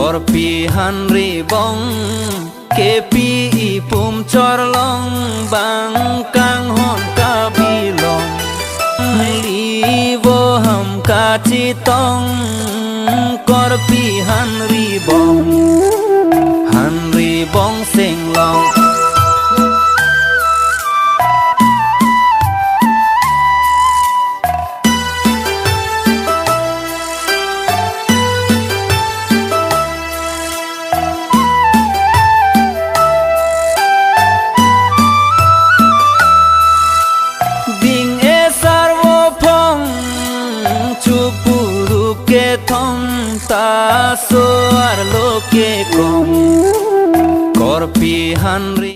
korpi hanri bong kepi ipum corlong bangkang hon kabilong liwo ham kacitong korpi hanri bong singlong ta soar loke kom korpi hanri